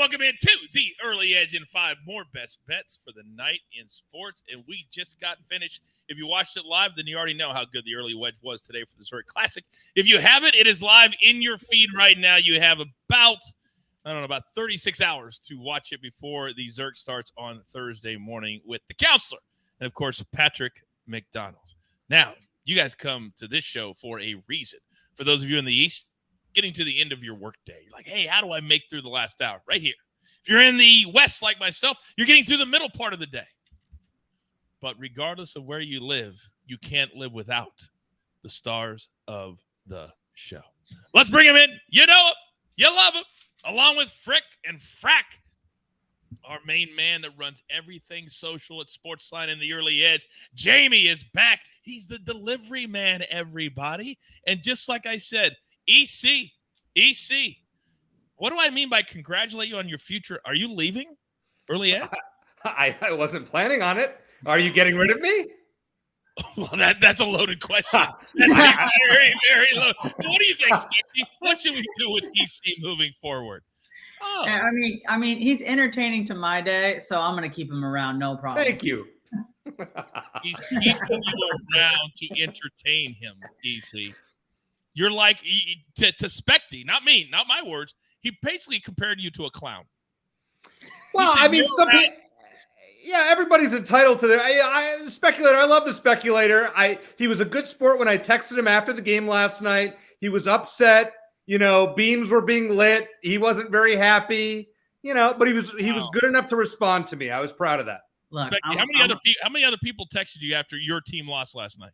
welcome into the Early Edge in 5 more best bets for the night in sports. And we just got finished. If you watched it live, then you already know how good the Early Wedge was today for the Zurich Classic. If you haven't, it is live in your feed right now. You have about 36 hours to watch it before the Zurich starts on Thursday morning with the counselor and, of course, Patrick McDonald. Now, you guys come to this show for a reason. For those of you in the East, getting to the end of your workday, you're like, hey, how do I make through the last hour? Right here. If you're in the West like myself, you're getting through the middle part of the day. But regardless of where you live, you can't live without the stars of the show. Let's bring him in. You know him. You love him. Along with Frick and Frack, our main man that runs everything social at SportsLine in the Early Edge. Jaime is back. He's the delivery man, everybody. And just like I said, EC, what do I mean by congratulate you on your future? Are you leaving Early Edge? I wasn't planning on it. Are you getting rid of me? Well, that's a loaded question. That's very, very low. What do you think, Spector? What should we do with EC moving forward? Oh. I mean, he's entertaining to my day, so I'm going to keep him around. No problem. Thank you. He's keeping you around to entertain him, EC. You're like to Spector, not me, not my words. He basically compared you to a clown. Well, I mean, everybody's entitled to their Speculator. I love the Speculator. He was a good sport when I texted him after the game last night. He was upset. Beams were being lit. He wasn't very happy. But he was good enough to respond to me. I was proud of that. Look, how many other people texted you after your team lost last night?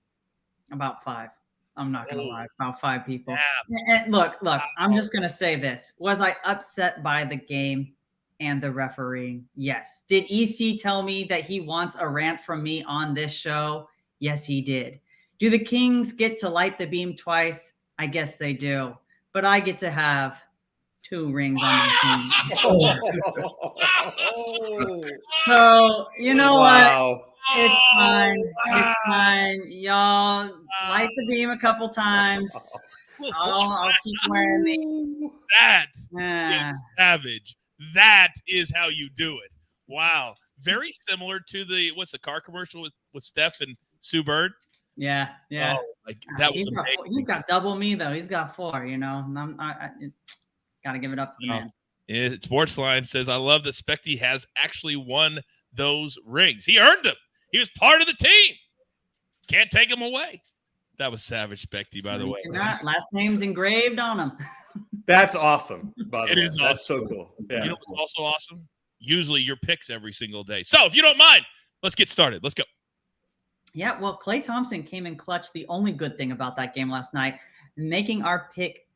About 5. I'm not going to lie. About 5 people. Yeah. And look, I'm just going to say this. Was I upset by the game and the refereeing? Yes. Did EC tell me that he wants a rant from me on this show? Yes, he did. Do the Kings get to light the beam twice? I guess they do. But I get to have 2 rings on my team. So, you know what? It's fine. It's fine. Y'all light the beam a couple times. I'll keep wearing these. That is savage. That is how you do it. Wow. Very similar to what's the car commercial with Steph and Sue Bird? Yeah. Oh, that was amazing. He's got double me, though. He's got 4, I got to give it up to the man. SportsLine says, I love that Spector has actually won those rings. He earned them. He was part of the team. Can't take him away. That was savage, Spector, by the way. Last name's engraved on him. That's awesome. By the way. It is awesome. That's so cool. Yeah. You know what's also awesome? Usually your picks every single day. So if you don't mind, let's get started. Let's go. Yeah, well, Klay Thompson came in clutch. The only good thing about that game last night, making our pick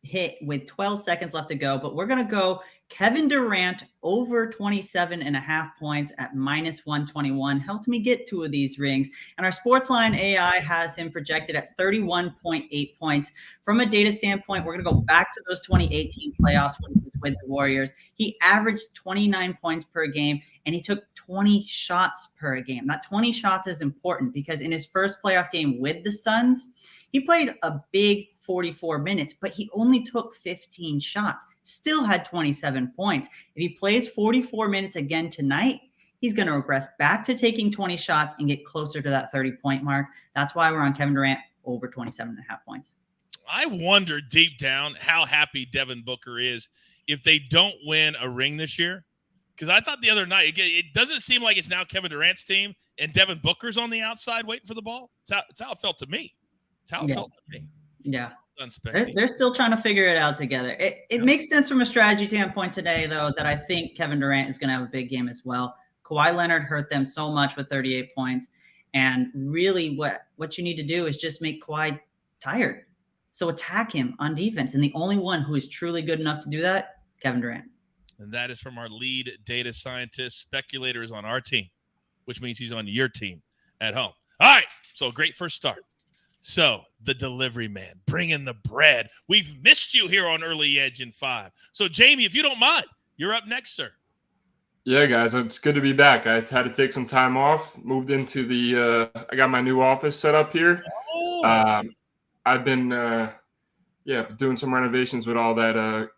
hit with 12 seconds left to go. But we're going to go Kevin Durant over 27.5 points at -121. Helped me get 2 of these rings. And our SportsLine AI has him projected at 31.8 points. From a data standpoint, we're going to go back to those 2018 playoffs when he was with the Warriors. He averaged 29 points per game, and he took 20 shots per game. That 20 shots is important because in his first playoff game with the Suns, he played a big 44 minutes, but he only took 15 shots, still had 27 points. If he plays 44 minutes again tonight, he's going to regress back to taking 20 shots and get closer to that 30-point mark. That's why we're on Kevin Durant over 27.5 points. I wonder deep down how happy Devin Booker is if they don't win a ring this year. Because I thought the other night, it doesn't seem like it's now Kevin Durant's team and Devin Booker's on the outside waiting for the ball. It's how it felt to me. It's how it felt to me. Yeah. They're still trying to figure it out together. It makes sense from a strategy standpoint today, though, that I think Kevin Durant is going to have a big game as well. Kawhi Leonard hurt them so much with 38 points. And really what you need to do is just make Kawhi tired. So attack him on defense. And the only one who is truly good enough to do that, Kevin Durant. And that is from our lead data scientist. Speculator is on our team, which means he's on your team at home. All right. So a great first start. So the delivery man, bringing the bread. We've missed you here on Early Edge in 5. So, Jaime, if you don't mind, you're up next, sir. Yeah, guys, it's good to be back. I had to take some time off, moved into I got my new office set up here. Oh. I've been, doing some renovations with all that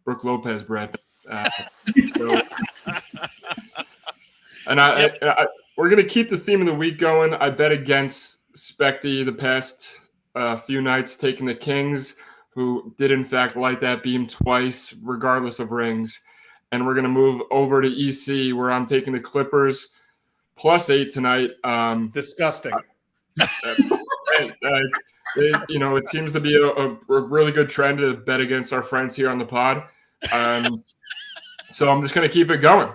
Brooke Lopez bread. So, and we're going to keep the theme of the week going. I bet against Spector the past few nights, taking the Kings, who did in fact light that beam twice, regardless of rings. And we're going to move over to EC, where I'm taking the Clippers +8 tonight. Disgusting. It seems to be a really good trend to bet against our friends here on the pod. So I'm just going to keep it going.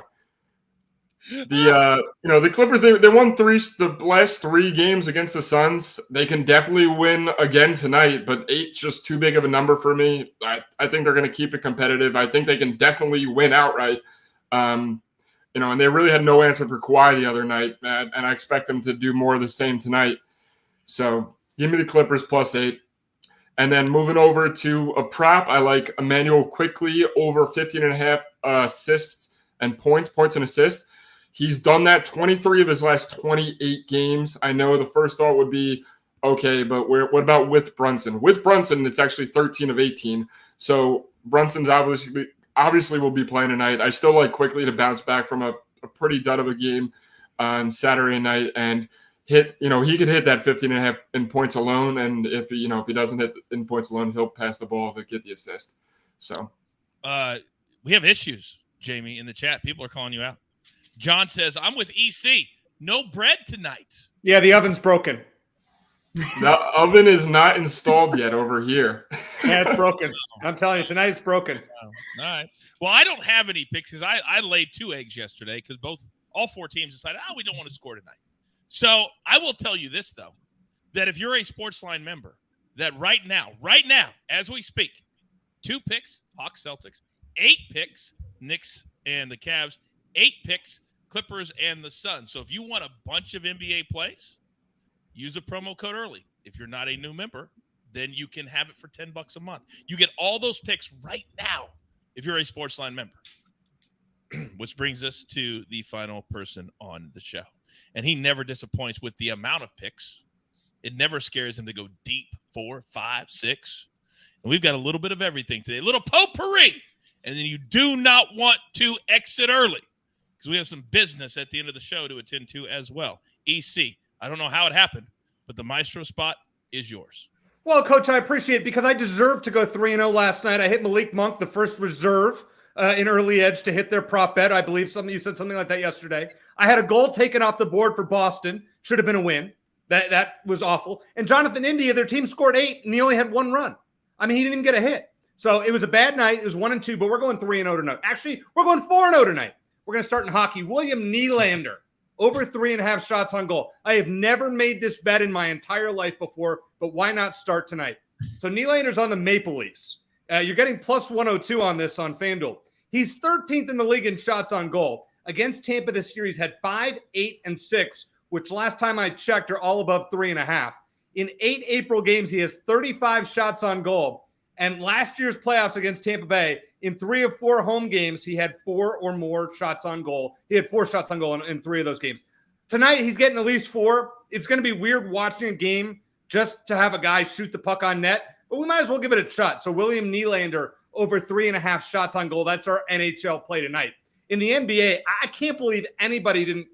The Clippers, they won the last 3 games against the Suns. They can definitely win again tonight, but 8's just too big of a number for me. I think they're going to keep it competitive. I think they can definitely win outright. And they really had no answer for Kawhi the other night, and I expect them to do more of the same tonight. So give me the Clippers +8. And then moving over to a prop, I like Emmanuel Quickly over 15.5 assists and points and assists. He's done that 23 of his last 28 games. I know the first thought would be, okay, but what about with Brunson? With Brunson, it's actually 13 of 18. So Brunson's obviously will be playing tonight. I still like Quickly to bounce back from a pretty dud of a game on Saturday night and he could hit that 15.5 in points alone. And if he doesn't hit in points alone, he'll pass the ball to get the assist. So we have issues, Jamie, in the chat. People are calling you out. John says, I'm with EC. No bread tonight. Yeah, the oven's broken. The oven is not installed yet over here. Yeah, it's broken. I'm telling you, tonight it's broken. All right. Well, I don't have any picks because I laid 2 eggs yesterday because all 4 teams decided, we don't want to score tonight. So I will tell you this, though, that if you're a SportsLine member, that right now, as we speak, 2 picks, Hawks, Celtics, 8 picks, Knicks and the Cavs, 8 picks, Clippers and the Suns. So if you want a bunch of NBA plays, use a promo code early. If you're not a new member, then you can have it for $10 a month. You get all those picks right now if you're a SportsLine member. Which brings us to the final person on the show. And he never disappoints with the amount of picks. It never scares him to go deep, 4, 5, 6. And we've got a little bit of everything today. A little potpourri. And then you do not want to exit early because we have some business at the end of the show to attend to as well. EC, I don't know how it happened, but the maestro spot is yours. Well, Coach, I appreciate it because I deserved to go 3-0 last night. I hit Malik Monk, the first reserve in early edge to hit their prop bet. I believe you said something like that yesterday. I had a goal taken off the board for Boston. Should have been a win. That was awful. And Jonathan India, their team scored 8, and he only had 1 run. I mean, he didn't even get a hit. So it was a bad night. It was 1-2, but we're going 3-0 tonight. Actually, we're going 4-0 tonight. We're going to start in hockey. William Nylander, over 3.5 shots on goal. I have never made this bet in my entire life before, but why not start tonight? So Nylander's on the Maple Leafs. You're getting +102 on this on FanDuel. He's 13th in the league in shots on goal. Against Tampa this year, he's had 5, 8, and 6, which last time I checked are all above 3.5. In 8 April games, he has 35 shots on goal. And last year's playoffs against Tampa Bay, in 3 of 4 home games, he had 4 or more shots on goal. He had 4 shots on goal in 3 of those games. Tonight, he's getting at least 4. It's going to be weird watching a game just to have a guy shoot the puck on net, but we might as well give it a shot. So William Nylander, over 3.5 shots on goal. That's our NHL play tonight. In the NBA, I can't believe anybody didn't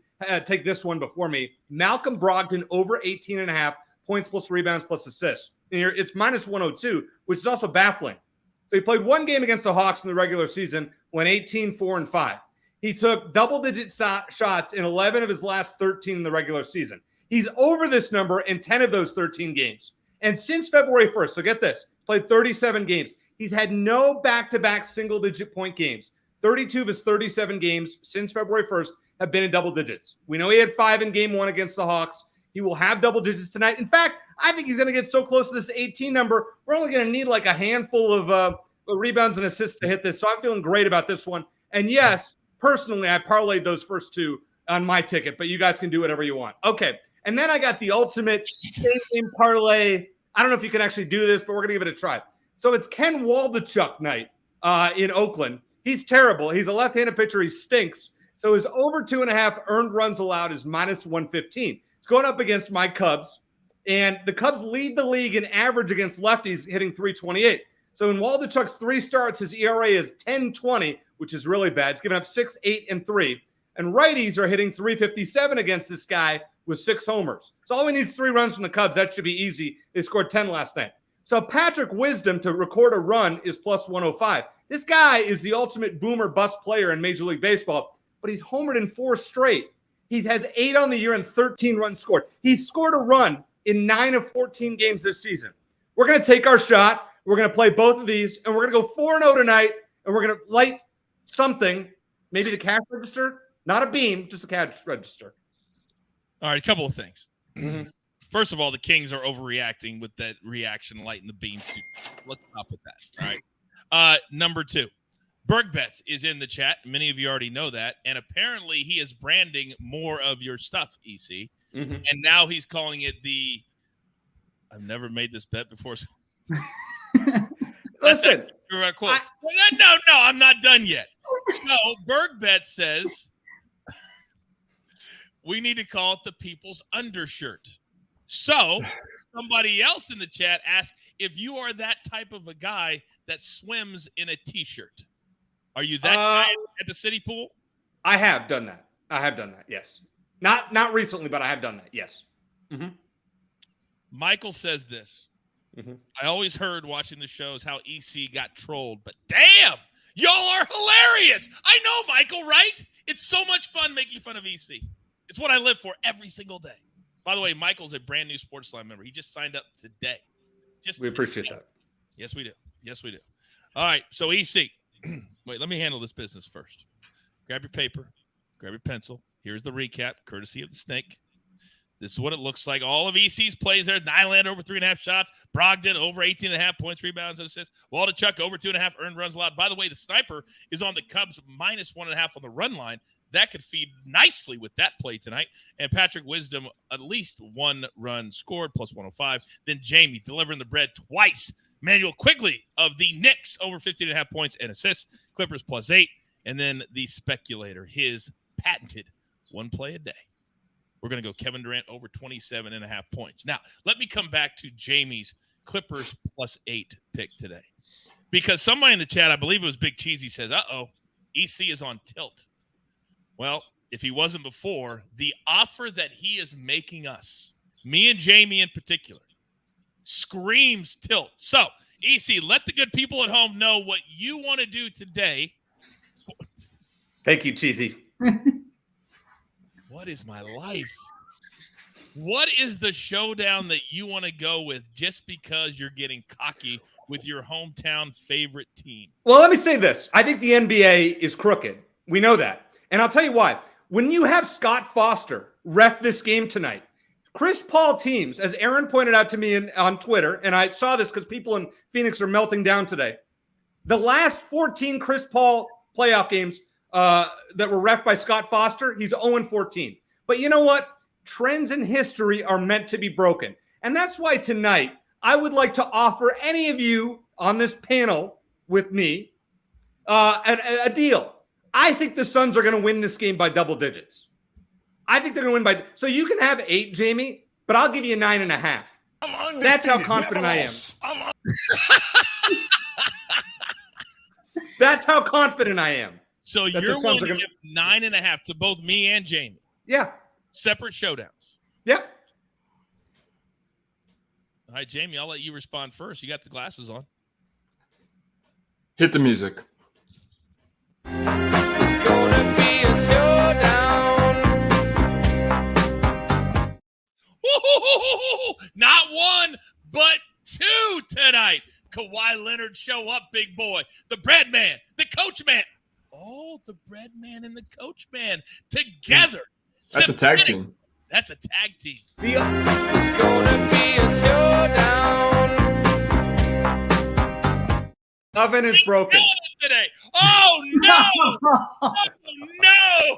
take this one before me. Malcolm Brogdon, over 18.5 points plus rebounds plus assists. And it's -102, which is also baffling. So he played 1 game against the Hawks in the regular season, went 18, 4, and 5. He took double-digit shots in 11 of his last 13 in the regular season. He's over this number in 10 of those 13 games. And since February 1st, so get this, played 37 games. He's had no back-to-back single-digit point games. 32 of his 37 games since February 1st have been in double digits. We know he had 5 in game 1 against the Hawks. He will have double digits tonight. In fact, I think he's going to get so close to this 18 number, we're only going to need like a handful of rebounds and assists to hit this. So I'm feeling great about this one. And yes, personally, I parlayed those first 2 on my ticket, but you guys can do whatever you want. Okay. And then I got the ultimate same parlay. I don't know if you can actually do this, but we're going to give it a try. So it's Ken Waldichuk night in Oakland. He's terrible. He's a left-handed pitcher. He stinks. So his over 2.5 earned runs allowed is -115. It's going up against my Cubs. And the Cubs lead the league in average against lefties, hitting .328. So in Waldichuk's 3 starts, his ERA is 10.20, which is really bad. He's given up 6, 8, and 3. And righties are hitting 357 against this guy with 6 homers. So all we need is 3 runs from the Cubs. That should be easy. They scored 10 last night. So Patrick Wisdom to record a run is plus 105. This guy is the ultimate boomer bust player in Major League Baseball, but he's homered in 4 straight. He has 8 on the year and 13 runs scored. He's scored a run in 9 of 14 games this season. We're going to take our shot. We're going to play both of these, and we're going to go 4-0 tonight, and we're going to light something, maybe the cash register, not a beam, just a cash register. All right, a couple of things. First of all, the Kings are overreacting with that reaction lighting the beam. Let's stop with that. All right. Number 2, Bergbets is in the chat. Many of you already know that. And apparently he is branding more of your stuff, EC. And now he's calling it the – I've never made this bet before. So Listen. Quote. No, I'm not done yet. So Bergbet says we need to call it the people's undershirt. So somebody else in the chat asked if you are that type of a guy that swims in a T-shirt. Are you that guy at the city pool? I have done that. Yes. Not recently, but I have done that. Yes. Michael says this. I always heard watching the shows how EC got trolled, but damn, y'all are hilarious. I know, Michael, right? It's so much fun making fun of EC. It's what I live for every single day. By the way, Michael's a brand new SportsLine member. He just signed up today. We appreciate that. Yes, we do. All right, so EC. Wait, let me handle this business first. Grab your paper. Grab your pencil. Here's the recap, courtesy of the Snake. This is what it looks like. All of EC's plays there. Nylander over 3.5 shots. Brogdon over 18.5 points, rebounds, and assists. Waldichuk over 2.5 earned runs allowed. By the way, the sniper is on the Cubs minus 1.5 on the run line. That could feed nicely with that play tonight. And Patrick Wisdom, at least 1 run scored, plus 105. Then Jaime delivering the bread twice. Manuel Quigley of the Knicks over 15.5 points and assists. Clippers plus 8. And then the Speculator, his patented 1 play a day. We're going to go Kevin Durant over 27.5 points. Now, let me come back to Jamie's Clippers plus 8 pick today. Because somebody in the chat, I believe it was Big Cheesy, says, EC is on tilt. Well, if he wasn't before, the offer that he is making us, me and Jaime in particular, screams tilt. So, EC, let the good people at home know what you want to do today. Thank you, Cheesy. What is my life? What is the showdown that you want to go with just because you're getting cocky with your hometown favorite team? Well, let me say this. I think the NBA is crooked. We know that. And I'll tell you why. When you have Scott Foster ref this game tonight, Chris Paul teams, as Aaron pointed out to me on Twitter, and I saw this because people in Phoenix are melting down today, the last 14 Chris Paul playoff games that were reffed by Scott Foster, he's 0-14. But you know what? Trends in history are meant to be broken. And that's why tonight I would like to offer any of you on this panel with me a deal. I think the Suns are going to win this game by double digits. I think they're going to win by – so you can have 8, Jaime, but I'll give you 9.5. That's how confident I am. That's how confident I am. So you're willing to give 9.5 to both me and Jaime? Yeah. Separate showdowns? Yeah. All right, Jaime, I'll let you respond first. You got the glasses on. Hit the music. It's gonna be a showdown. Not 1, but 2 tonight. Kawhi Leonard show up, big boy. The bread man, the coachman. Oh, the bread man and the coachman together. That's a tag team. That's a tag team. It's gonna be a showdown. Oven is broken. Today. Oh, no. Oh, no.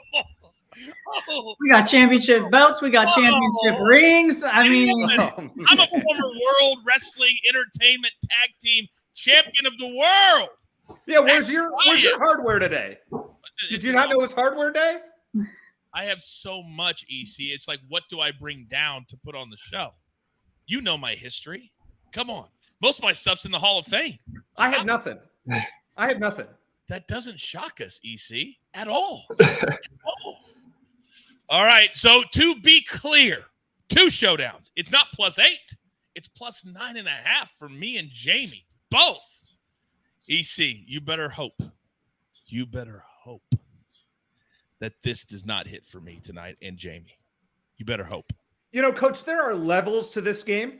Oh. We got championship belts. We got championship rings. I mean, I'm a former World Wrestling Entertainment Tag Team Champion of the world. Yeah, where's your hardware today? Did you not know it was hardware day? I have so much, EC. It's like, what do I bring down to put on the show? You know my history. Come on. Most of my stuff's in the Hall of Fame. I have nothing. I have nothing. That doesn't shock us, EC, at all. All right, so to be clear, 2 showdowns. It's not +8. It's +9.5 for me and Jaime. Both. EC, you better hope. You better hope that this does not hit for me tonight and Jaime. You better hope. You know, Coach, there are levels to this game.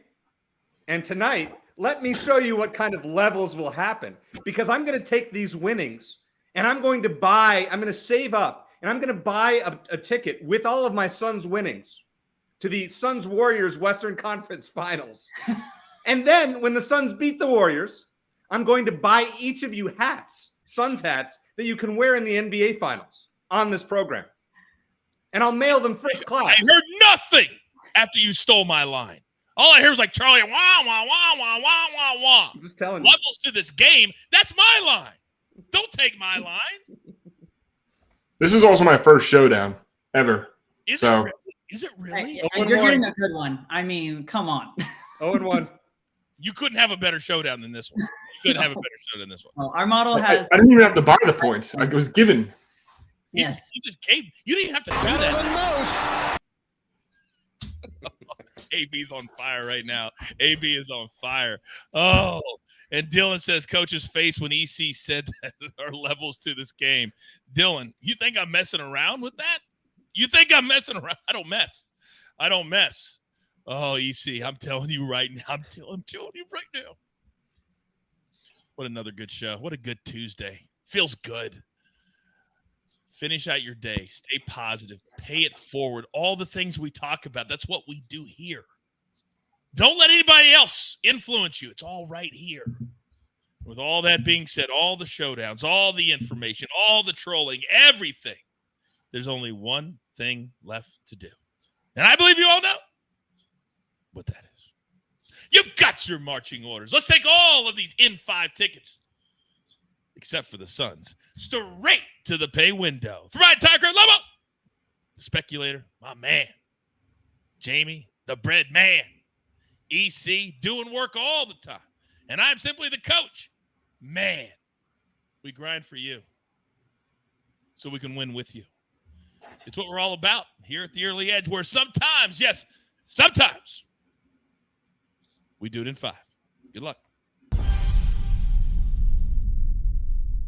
And tonight, let me show you what kind of levels will happen. Because I'm going to take these winnings and I'm going to save up and I'm going to buy a ticket with all of my Suns winnings to the Suns Warriors Western Conference Finals. And then when the Suns beat the Warriors, I'm going to buy each of you hats, Suns hats, that you can wear in the NBA Finals on this program. And I'll mail them first class. I heard nothing after you stole my line. All I hear is like Charlie, wah, wah, wah, wah, wah, wah, wah. I'm just telling you. Levels to this game. That's my line. Don't take my line. This is also my first showdown ever. Is it really? Hey, you're getting a good one. I mean, come on. 0-1. You couldn't have a better showdown than this one. You couldn't have a better showdown than this one. Well, our model has. I didn't even have to buy the points. I was given. Yes. He just gave. You didn't even have to do that. AB's on fire right now. AB is on fire. Oh, and Dylan says coach's face when EC said that are levels to this game. Dylan, you think I'm messing around with that? You think I'm messing around? I don't mess. Oh, EC, I'm telling you right now. I'm telling you right now. What another good show. What a good Tuesday. Feels good. Finish out your day. Stay positive. Pay it forward. All the things we talk about, that's what we do here. Don't let anybody else influence you. It's all right here. With all that being said, all the showdowns, all the information, all the trolling, everything, there's only one thing left to do. And I believe you all know what that is. You've got your marching orders. Let's take all of these in-5 tickets, except for the Suns, straight to the pay window. For my entire crew, Lobo, the Speculator, my man, Jaime, the bread man, EC, doing work all the time. And I'm simply the coach. Man, we grind for you so we can win with you. It's what we're all about here at the Early Edge, where sometimes, yes, sometimes, we do it in 5. Good luck.